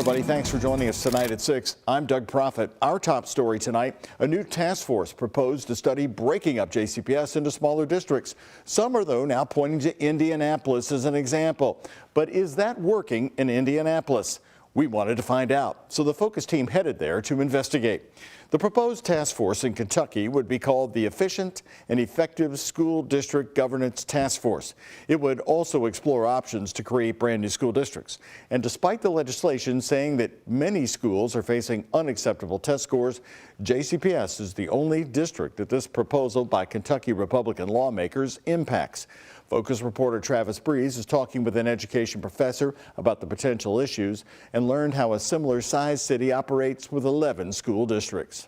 Everybody, thanks for joining us tonight at 6. I'm Doug Proffitt. Our top story tonight, a new task force proposed to study breaking up JCPS into smaller districts. Some are, though, now pointing to Indianapolis as an example. But is that working in Indianapolis? We wanted to find out, so the focus team headed there to investigate. The proposed task force in Kentucky would be called the Efficient and Effective School District Governance Task Force. It would also explore options to create brand new school districts. And despite the legislation saying that many schools are facing unacceptable test scores, JCPS is the only district that this proposal by Kentucky Republican lawmakers impacts. Focus reporter Travis Breeze is talking with an education professor about the potential issues and learned how a similar sized city operates with 11 school districts.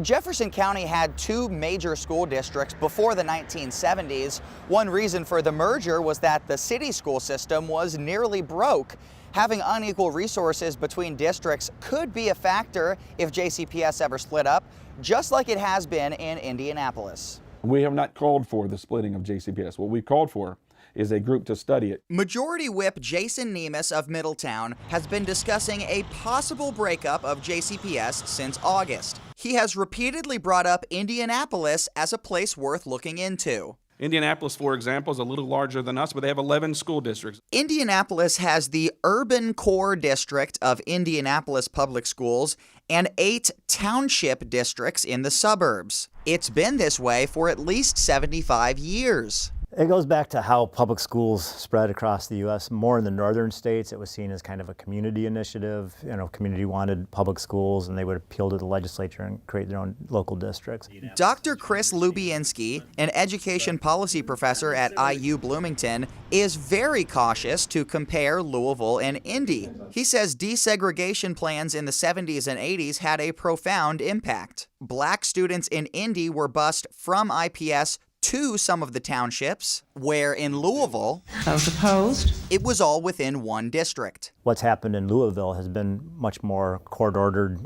Jefferson County had two major school districts before the 1970s. One reason for the merger was that the city school system was nearly broke. Having unequal resources between districts could be a factor if JCPS ever split up, just like it has been in Indianapolis. We have not called for the splitting of JCPS. What we've called for is a group to study it. Majority Whip Jason Nemes of Middletown has been discussing a possible breakup of JCPS since August. He has repeatedly brought up Indianapolis as a place worth looking into. Indianapolis, for example, is a little larger than us, but they have 11 school districts. Indianapolis has the urban core district of Indianapolis Public Schools and 8 township districts in the suburbs. It's been this way for at least 75 years. It goes back to how public schools spread across the U.S. More in the northern states, it was seen as kind of a community initiative. Community wanted public schools, and they would appeal to the legislature and create their own local districts. Dr. Chris Lubienski, an education policy professor at IU Bloomington, is very cautious to compare Louisville and Indy. He says desegregation plans in the 70s and 80s had a profound impact. Black students in Indy were bused from IPS to some of the townships, where in Louisville, Those opposed? it was all within one district. What's happened in Louisville has been much more court-ordered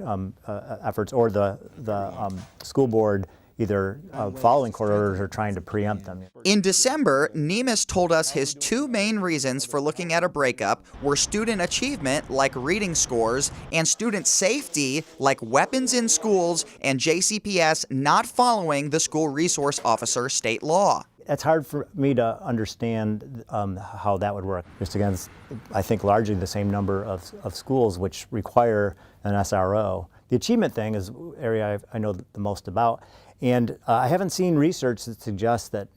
efforts, or the school board either following court orders or trying to preempt them. In December, Nemes told us his two main reasons for looking at a breakup were student achievement, like reading scores, and student safety, like weapons in schools, and JCPS not following the school resource officer state law. It's hard for me to understand how that would work. Just against, I think, largely the same number of schools which require an SRO. The achievement thing is the area I know the most about. And I haven't seen research that suggests that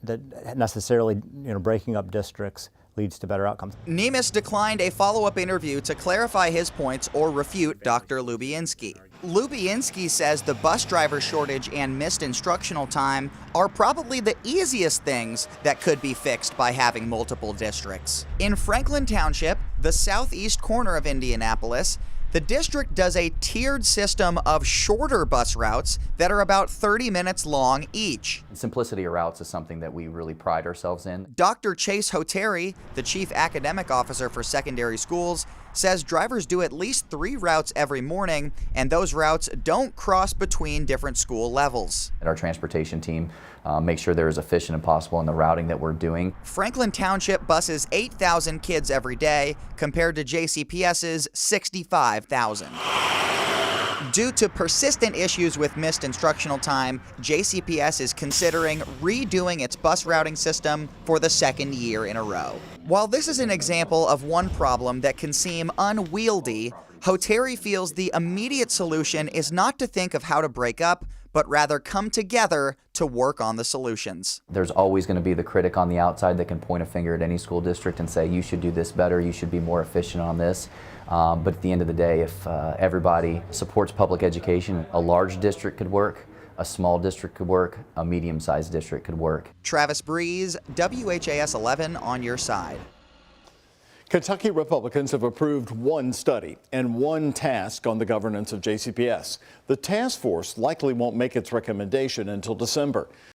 necessarily breaking up districts leads to better outcomes. Nemes declined a follow-up interview to clarify his points or refute Dr. Lubienski. Lubienski says the bus driver shortage and missed instructional time are probably the easiest things that could be fixed by having multiple districts. In Franklin Township, the southeast corner of Indianapolis, the district does a tiered system of shorter bus routes that are about 30 minutes long each. Simplicity of routes is something that we really pride ourselves in. Dr. Chase Hoteri, the chief academic officer for secondary schools, says drivers do at least 3 routes every morning, and those routes don't cross between different school levels. And our transportation team makes sure they're as efficient as possible in the routing that we're doing. Franklin Township buses 8,000 kids every day, compared to JCPS's 65,000. Due to persistent issues with missed instructional time, JCPS is considering redoing its bus routing system for the 2nd year in a row. While this is an example of one problem that can seem unwieldy, Hoteri feels the immediate solution is not to think of how to break up, but rather come together to work on the solutions. There's always going to be the critic on the outside that can point a finger at any school district and say, you should do this better, you should be more efficient on this. But at the end of the day, if everybody supports public education, a large district could work, a small district could work, a medium-sized district could work. Travis Breeze, WHAS 11 on your side. Kentucky Republicans have approved one study and one task on the governance of JCPS. The task force likely won't make its recommendation until December.